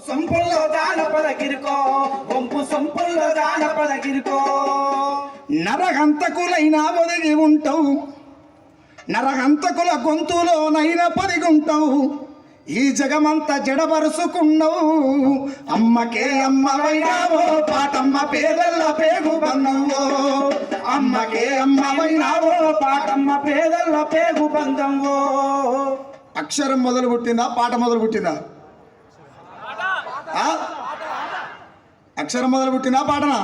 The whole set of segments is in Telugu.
సొంపుల్లో జానపద గిరికో వంపు సొంపుల్లో జానపద గిరికో నరహంతకులైనా ఒదిగి ఉంటావు నరహంతకుల గొంతులోనైనా పదిగుంటావు ఈ జగమంతా జడబరుసుకున్నావు అమ్మకే అమ్మవైనావో పాటమ్మ పేదల్ల పేగు బంధంవో అమ్మకే అమ్మవైనావో పాటమ్మ పేదల్ల పేగు బంధంవో అక్షరం మొదలు పుట్టిందా పాట మొదలు పుట్టిందా అక్షరం మొదలు పుట్టిందా పాటనా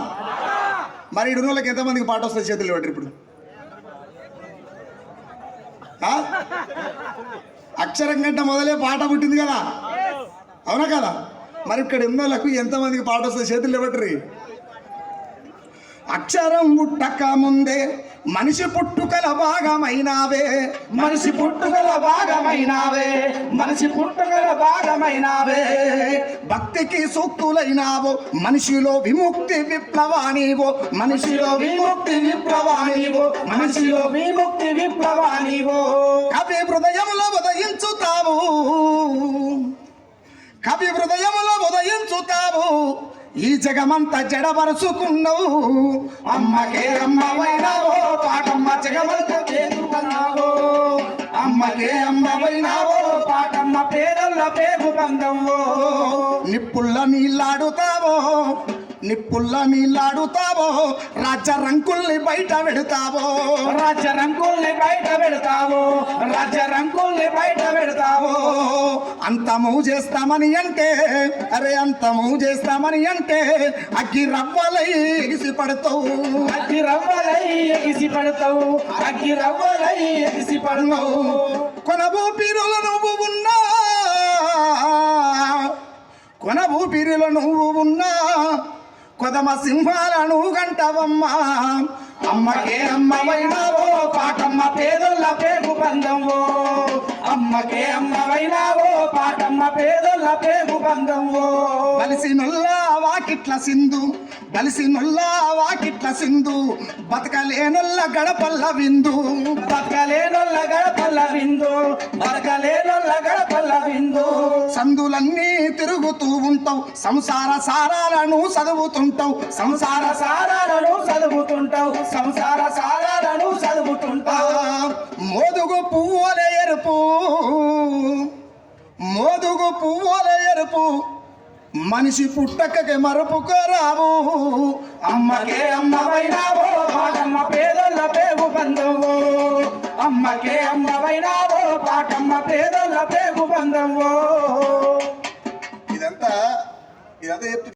మరి ఇడునోళ్ళకి ఎంతమందికి పాట వస్తుంది చేతులు పెట్టరు ఇప్పుడు అక్షరం కంటే మొదలే పాట పుట్టింది కదా అవునా కదా మరి ఇక్కడ ఉన్నోళ్ళకు ఎంతమందికి పాట వస్తుంది చేతులు పెట్టరు అక్షరం పుట్టక ముందే మనిషి పుట్టుకల భాగమైనావే మనిషి పుట్టుకల భాగమైనావే మనిషి పుట్టుకల భాగమైనావే భక్తికి సూక్తులైనావో మనిషిలో విముక్తి విప్లవానివో మనిషిలో విముక్తి విప్లవానివో మనిషిలో విముక్తి విప్లవానివో కవి హృదయములో ఉదయించుతావు కవి హృదయములో ఉదయించుతావు ఈ జగమంతా జడబరుచుకున్నావు అమ్మకే అమ్మవైనావో పాటమ్మ జగమంతా చేరుకున్నావో అమ్మకే అమ్మవైనావో పాటమ్మ పేదల్ల పేగు బంధంవో నిప్పుల్ల నీళ్ళాడుతావో నిప్పుల్ల నీళ్ళాడుతావో రాజ్య రంకుల్ని బయట పెడతావో రాజ్య రంకుల్ని బయట పెడతావో రాజ్య రంకుల్ని బయట పెడతావో అంతము చేస్తామని అంటే అరే అంతము చేస్తామని అంటే అగ్గి రవ్వలై ఎగిసి పడతావు అగ్గి రవ్వలై ఎగిసి పడతావు అగ్గి రవ్వలై ఎగిసి పడతావు కొన ఊపిరిలో నువ్వు ఉన్నా కొన ఊపిరిలో నువ్వు ఉన్నా కొదమ సింహాలను గంటవమ్మా అమ్మకే అమ్మవైనావో పాటమ్మ పేదొల్ల పేగు బంధంవో అమ్మకే అమ్మవైనావో పాటమ్మ పేదొల్ల పేగు బంధంవో బలిసి నొల్లా వాకిట్ల సింధు బలిసి నొల్లా వాకిట్ల సింధు బతకలేనొల్ల గడపల్ల విందు బతకలేనొల్ల గడపల్ల విందు బతకలేనొల్ల గడపల్ల విందు సందులన్నీ తిరుగుతూ ఉంటావు సంసార సారాలను చదువుతుంటావు సంసార సారాలను చదువుతుంటావు సంసార సారాలను చదువుతుంటావు మోదుగు పువ్వులే ఎరుపు మోదుగు పువ్వులే ఎరుపు మనిషి పుట్టకకి మరుపుకోరావు అమ్మకే అమ్మవైనావో పాటమ్మ పేదొల్ల పేగు బంధంవో అమ్మకే అమ్మవైనావో పాటమ్మ పేదొల్ల పేగు బంధంవో ఇదంతా చెప్తు